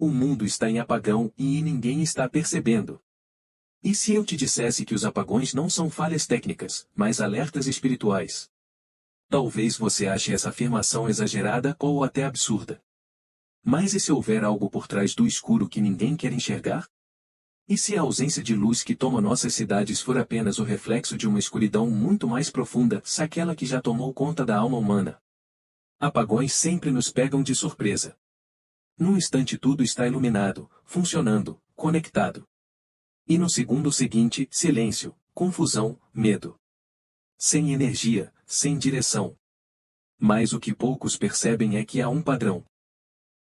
O mundo está em apagão e ninguém está percebendo. E se eu te dissesse que os apagões não são falhas técnicas, mas alertas espirituais? Talvez você ache essa afirmação exagerada ou até absurda. Mas e se houver algo por trás do escuro que ninguém quer enxergar? E se a ausência de luz que toma nossas cidades for apenas o reflexo de uma escuridão muito mais profunda, aquela que já tomou conta da alma humana? Apagões sempre nos pegam de surpresa. Num instante tudo está iluminado, funcionando, conectado. E no segundo seguinte, silêncio, confusão, medo. Sem energia, sem direção. Mas o que poucos percebem é que há um padrão.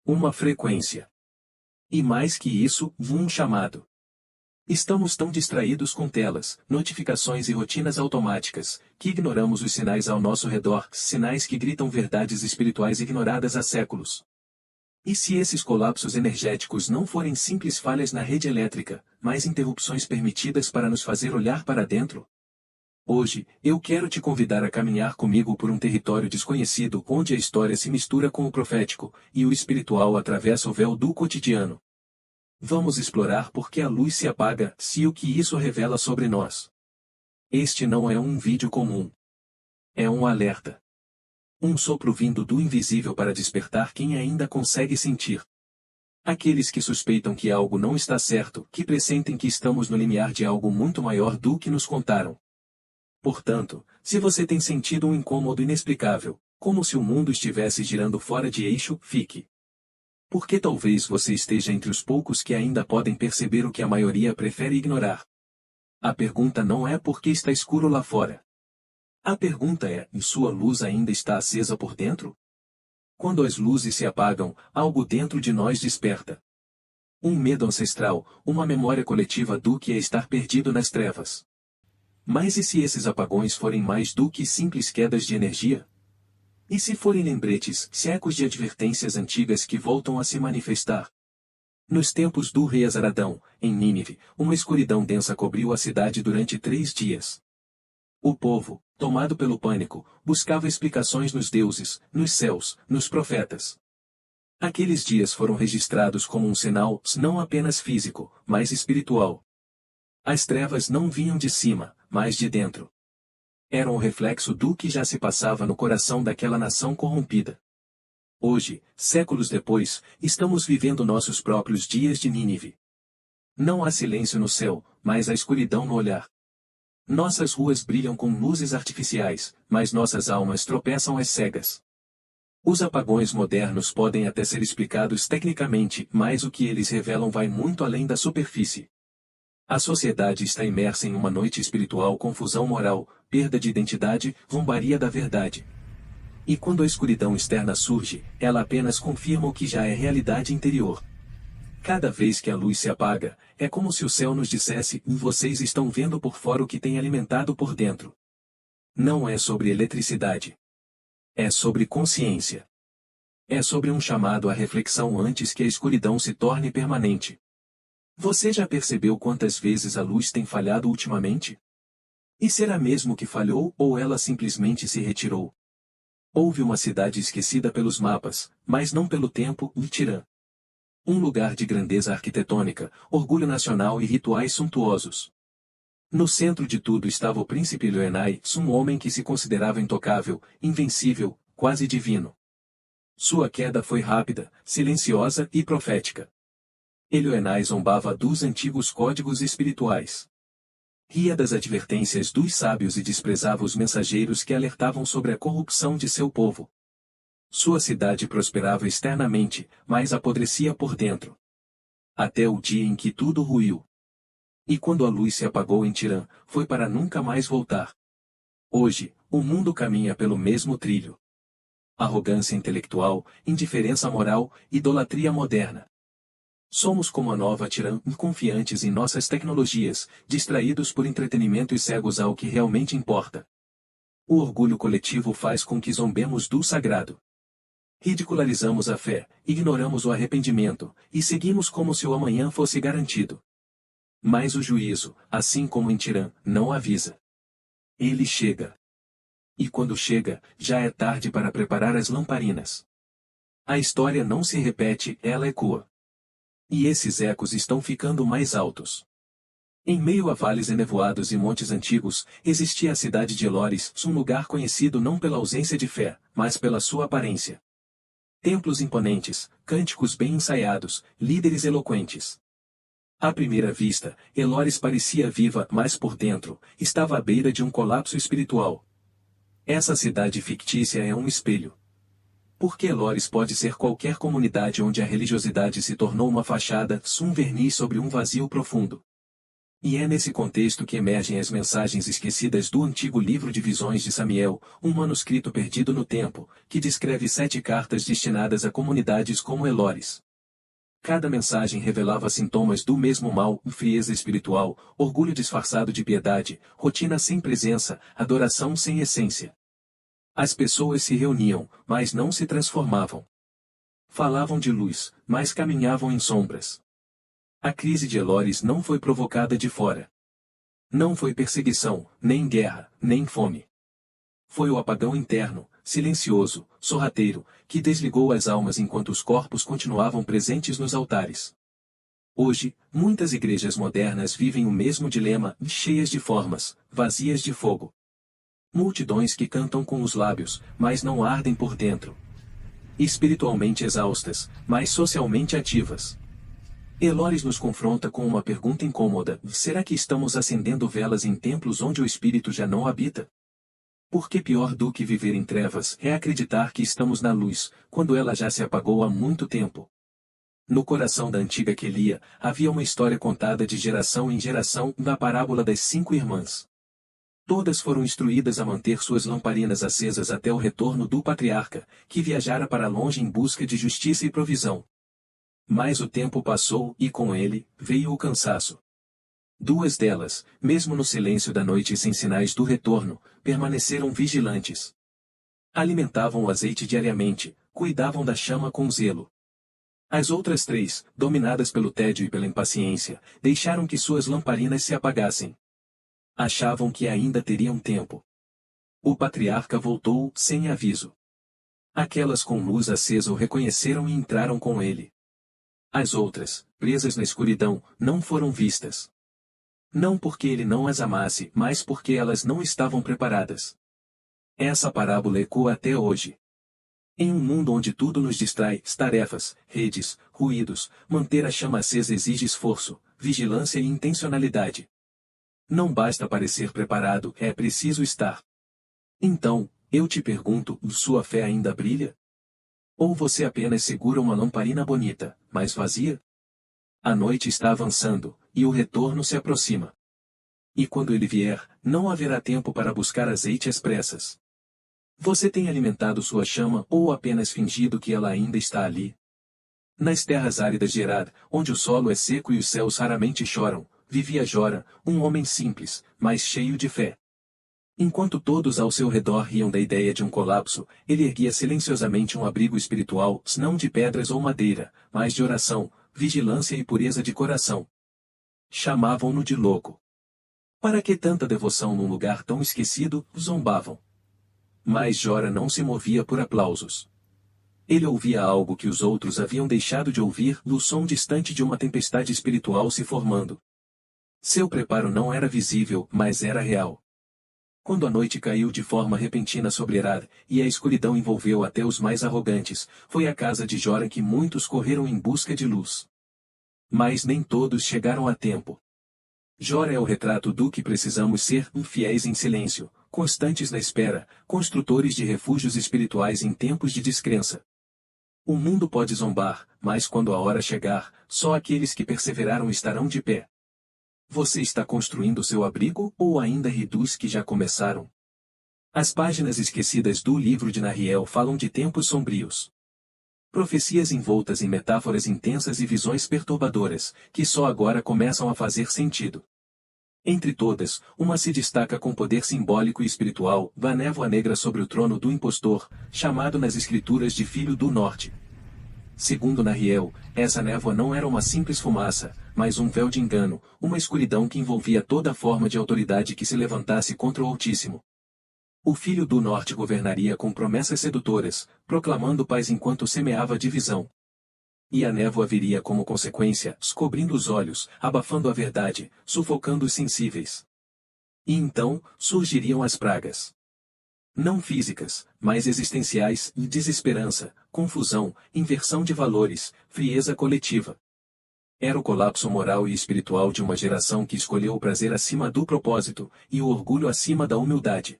Uma frequência. E mais que isso, um chamado. Estamos tão distraídos com telas, notificações e rotinas automáticas, que ignoramos os sinais ao nosso redor, sinais que gritam verdades espirituais ignoradas há séculos. E se esses colapsos energéticos não forem simples falhas na rede elétrica, mas interrupções permitidas para nos fazer olhar para dentro? Hoje, eu quero te convidar a caminhar comigo por um território desconhecido onde a história se mistura com o profético, e o espiritual atravessa o véu do cotidiano. Vamos explorar por que a luz se apaga, e o que isso revela sobre nós. Este não é um vídeo comum. É um alerta. Um sopro vindo do invisível para despertar quem ainda consegue sentir. Aqueles que suspeitam que algo não está certo, que pressentem que estamos no limiar de algo muito maior do que nos contaram. Portanto, se você tem sentido um incômodo inexplicável, como se o mundo estivesse girando fora de eixo, fique. Porque talvez você esteja entre os poucos que ainda podem perceber o que a maioria prefere ignorar. A pergunta não é por que está escuro lá fora. A pergunta é, e sua luz ainda está acesa por dentro? Quando as luzes se apagam, algo dentro de nós desperta. Um medo ancestral, uma memória coletiva do que é estar perdido nas trevas. Mas e se esses apagões forem mais do que simples quedas de energia? E se forem lembretes, ecos de advertências antigas que voltam a se manifestar? Nos tempos do rei Azaradão, em Nínive, uma escuridão densa cobriu a cidade durante 3 dias. O povo, tomado pelo pânico, buscava explicações nos deuses, nos céus, nos profetas. Aqueles dias foram registrados como um sinal, não apenas físico, mas espiritual. As trevas não vinham de cima, mas de dentro. Eram o reflexo do que já se passava no coração daquela nação corrompida. Hoje, séculos depois, estamos vivendo nossos próprios dias de Nínive. Não há silêncio no céu, mas há escuridão no olhar. Nossas ruas brilham com luzes artificiais, mas nossas almas tropeçam às cegas. Os apagões modernos podem até ser explicados tecnicamente, mas o que eles revelam vai muito além da superfície. A sociedade está imersa em uma noite espiritual, confusão moral, perda de identidade, zombaria da verdade. E quando a escuridão externa surge, ela apenas confirma o que já é realidade interior. Cada vez que a luz se apaga, é como se o céu nos dissesse, vocês estão vendo por fora o que tem alimentado por dentro. Não é sobre eletricidade. É sobre consciência. É sobre um chamado à reflexão antes que a escuridão se torne permanente. Você já percebeu quantas vezes a luz tem falhado ultimamente? E será mesmo que falhou ou ela simplesmente se retirou? Houve uma cidade esquecida pelos mapas, mas não pelo tempo, Tirã. Um lugar de grandeza arquitetônica, orgulho nacional e rituais suntuosos. No centro de tudo estava o príncipe Ilioenai, um homem que se considerava intocável, invencível, quase divino. Sua queda foi rápida, silenciosa e profética. Ilioenai zombava dos antigos códigos espirituais. Ria das advertências dos sábios e desprezava os mensageiros que alertavam sobre a corrupção de seu povo. Sua cidade prosperava externamente, mas apodrecia por dentro. Até o dia em que tudo ruiu. E quando a luz se apagou em Tirã, foi para nunca mais voltar. Hoje, o mundo caminha pelo mesmo trilho. Arrogância intelectual, indiferença moral, idolatria moderna. Somos como a nova Tirã, confiantes em nossas tecnologias, distraídos por entretenimento e cegos ao que realmente importa. O orgulho coletivo faz com que zombemos do sagrado. Ridicularizamos a fé, ignoramos o arrependimento, e seguimos como se o amanhã fosse garantido. Mas o juízo, assim como em Tirã, não avisa. Ele chega. E quando chega, já é tarde para preparar as lamparinas. A história não se repete, ela ecoa. E esses ecos estão ficando mais altos. Em meio a vales enevoados e montes antigos, existia a cidade de Elores, um lugar conhecido não pela ausência de fé, mas pela sua aparência. Templos imponentes, cânticos bem ensaiados, líderes eloquentes. À primeira vista, Elores parecia viva, mas por dentro, estava à beira de um colapso espiritual. Essa cidade fictícia é um espelho. Porque Elores pode ser qualquer comunidade onde a religiosidade se tornou uma fachada, um verniz sobre um vazio profundo. E é nesse contexto que emergem as mensagens esquecidas do antigo livro de visões de Samiel, um manuscrito perdido no tempo, que descreve 7 cartas destinadas a comunidades como Elores. Cada mensagem revelava sintomas do mesmo mal, frieza espiritual, orgulho disfarçado de piedade, rotina sem presença, adoração sem essência. As pessoas se reuniam, mas não se transformavam. Falavam de luz, mas caminhavam em sombras. A crise de Elores não foi provocada de fora. Não foi perseguição, nem guerra, nem fome. Foi o apagão interno, silencioso, sorrateiro, que desligou as almas enquanto os corpos continuavam presentes nos altares. Hoje, muitas igrejas modernas vivem o mesmo dilema, cheias de formas, vazias de fogo. Multidões que cantam com os lábios, mas não ardem por dentro. Espiritualmente exaustas, mas socialmente ativas. Elores nos confronta com uma pergunta incômoda: será que estamos acendendo velas em templos onde o espírito já não habita? Porque pior do que viver em trevas é acreditar que estamos na luz, quando ela já se apagou há muito tempo. No coração da antiga Quelia, havia uma história contada de geração em geração, da parábola das 5 irmãs. Todas foram instruídas a manter suas lamparinas acesas até o retorno do patriarca, que viajara para longe em busca de justiça e provisão. Mas o tempo passou e com ele, veio o cansaço. 2 delas, mesmo no silêncio da noite e sem sinais do retorno, permaneceram vigilantes. Alimentavam o azeite diariamente, cuidavam da chama com zelo. As outras 3, dominadas pelo tédio e pela impaciência, deixaram que suas lamparinas se apagassem. Achavam que ainda teriam tempo. O patriarca voltou, sem aviso. Aquelas com luz acesa o reconheceram e entraram com ele. As outras, presas na escuridão, não foram vistas. Não porque ele não as amasse, mas porque elas não estavam preparadas. Essa parábola ecoa até hoje. Em um mundo onde tudo nos distrai, tarefas, redes, ruídos, manter a chama acesa exige esforço, vigilância e intencionalidade. Não basta parecer preparado, é preciso estar. Então, eu te pergunto, sua fé ainda brilha? Ou você apenas segura uma lamparina bonita, mas vazia? A noite está avançando, e o retorno se aproxima. E quando ele vier, não haverá tempo para buscar azeite às pressas. Você tem alimentado sua chama ou apenas fingido que ela ainda está ali? Nas terras áridas de Herar, onde o solo é seco e os céus raramente choram, vivia Jora, um homem simples, mas cheio de fé. Enquanto todos ao seu redor riam da ideia de um colapso, ele erguia silenciosamente um abrigo espiritual, não de pedras ou madeira, mas de oração, vigilância e pureza de coração. Chamavam-no de louco. Para que tanta devoção num lugar tão esquecido, zombavam. Mas Jora não se movia por aplausos. Ele ouvia algo que os outros haviam deixado de ouvir, o som distante de uma tempestade espiritual se formando. Seu preparo não era visível, mas era real. Quando a noite caiu de forma repentina sobre Herar, e a escuridão envolveu até os mais arrogantes, foi à casa de Jora que muitos correram em busca de luz. Mas nem todos chegaram a tempo. Jora é o retrato do que precisamos ser, fiéis em silêncio, constantes na espera, construtores de refúgios espirituais em tempos de descrença. O mundo pode zombar, mas quando a hora chegar, só aqueles que perseveraram estarão de pé. Você está construindo seu abrigo ou ainda ri dos que já começaram? As páginas esquecidas do livro de Nahriel falam de tempos sombrios. Profecias envoltas em metáforas intensas e visões perturbadoras, que só agora começam a fazer sentido. Entre todas, uma se destaca com poder simbólico e espiritual, a névoa negra sobre o trono do impostor, chamado nas escrituras de Filho do Norte. Segundo Nahriel, essa névoa não era uma simples fumaça, mas um véu de engano, uma escuridão que envolvia toda forma de autoridade que se levantasse contra o Altíssimo. O Filho do Norte governaria com promessas sedutoras, proclamando paz enquanto semeava divisão. E a névoa viria como consequência, cobrindo os olhos, abafando a verdade, sufocando os sensíveis. E então, surgiriam as pragas. Não físicas, mas existenciais, desesperança, confusão, inversão de valores, frieza coletiva. Era o colapso moral e espiritual de uma geração que escolheu o prazer acima do propósito, e o orgulho acima da humildade.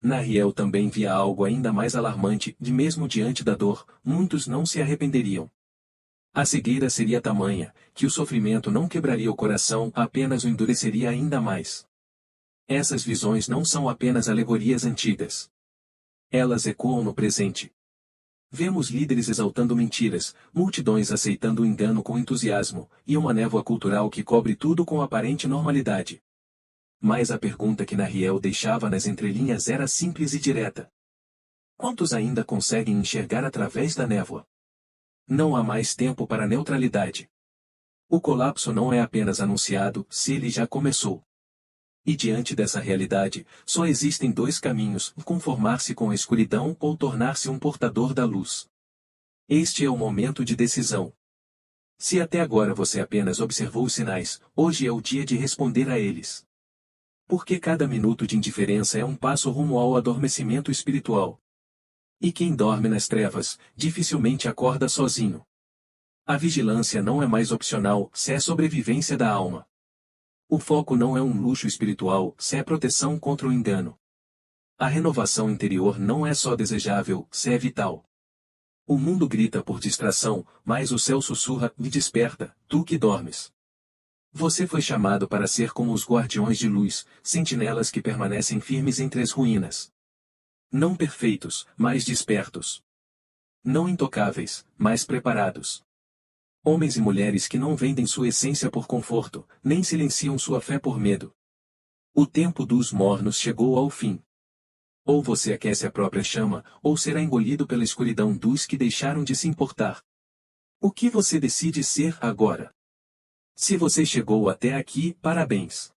Nahriel também via algo ainda mais alarmante, de mesmo diante da dor, muitos não se arrependeriam. A cegueira seria tamanha, que o sofrimento não quebraria o coração, apenas o endureceria ainda mais. Essas visões não são apenas alegorias antigas. Elas ecoam no presente. Vemos líderes exaltando mentiras, multidões aceitando o engano com entusiasmo, e uma névoa cultural que cobre tudo com aparente normalidade. Mas a pergunta que Nahriel deixava nas entrelinhas era simples e direta. Quantos ainda conseguem enxergar através da névoa? Não há mais tempo para neutralidade. O colapso não é apenas anunciado, se ele já começou. E diante dessa realidade, só existem dois caminhos: conformar-se com a escuridão ou tornar-se um portador da luz. Este é o momento de decisão. Se até agora você apenas observou os sinais, hoje é o dia de responder a eles. Porque cada minuto de indiferença é um passo rumo ao adormecimento espiritual. E quem dorme nas trevas, dificilmente acorda sozinho. A vigilância não é mais opcional, se é sobrevivência da alma. O foco não é um luxo espiritual, se é proteção contra o engano. A renovação interior não é só desejável, se é vital. O mundo grita por distração, mas o céu sussurra: me desperta, tu que dormes. Você foi chamado para ser como os guardiões de luz, sentinelas que permanecem firmes entre as ruínas. Não perfeitos, mas despertos. Não intocáveis, mas preparados. Homens e mulheres que não vendem sua essência por conforto, nem silenciam sua fé por medo. O tempo dos mornos chegou ao fim. Ou você aquece a própria chama, ou será engolido pela escuridão dos que deixaram de se importar. O que você decide ser agora? Se você chegou até aqui, parabéns.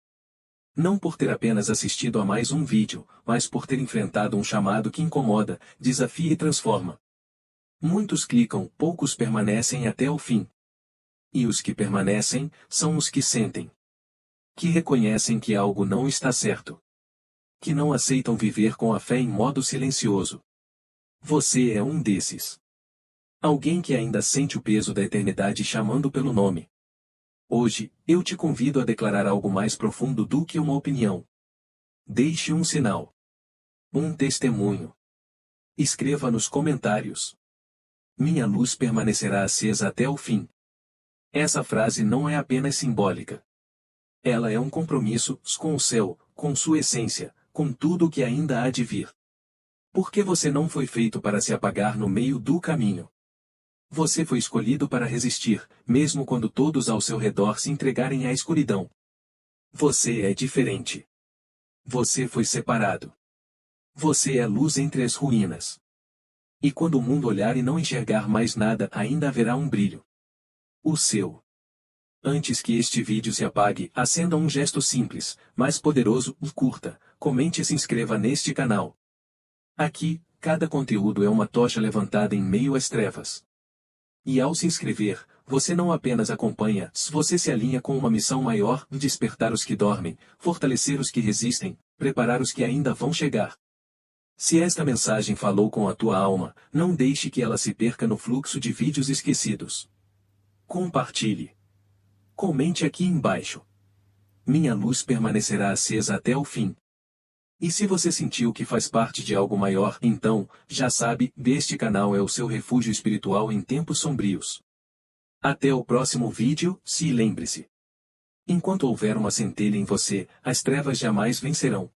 Não por ter apenas assistido a mais um vídeo, mas por ter enfrentado um chamado que incomoda, desafia e transforma. Muitos clicam, poucos permanecem até o fim. E os que permanecem, são os que sentem. Que reconhecem que algo não está certo. Que não aceitam viver com a fé em modo silencioso. Você é um desses. Alguém que ainda sente o peso da eternidade chamando pelo nome. Hoje, eu te convido a declarar algo mais profundo do que uma opinião. Deixe um sinal. Um testemunho. Escreva nos comentários. Minha luz permanecerá acesa até o fim. Essa frase não é apenas simbólica. Ela é um compromisso com o céu, com sua essência, com tudo o que ainda há de vir. Porque você não foi feito para se apagar no meio do caminho. Você foi escolhido para resistir, mesmo quando todos ao seu redor se entregarem à escuridão. Você é diferente. Você foi separado. Você é luz entre as ruínas. E quando o mundo olhar e não enxergar mais nada, ainda haverá um brilho. O seu. Antes que este vídeo se apague, acenda um gesto simples, mas poderoso, e curta: comente e se inscreva neste canal. Aqui, cada conteúdo é uma tocha levantada em meio às trevas. E ao se inscrever, você não apenas acompanha, você se alinha com uma missão maior: despertar os que dormem, fortalecer os que resistem, preparar os que ainda vão chegar. Se esta mensagem falou com a tua alma, não deixe que ela se perca no fluxo de vídeos esquecidos. Compartilhe. Comente aqui embaixo. Minha luz permanecerá acesa até o fim. E se você sentiu que faz parte de algo maior, então, já sabe, este canal é o seu refúgio espiritual em tempos sombrios. Até o próximo vídeo, e lembre-se. Enquanto houver uma centelha em você, as trevas jamais vencerão.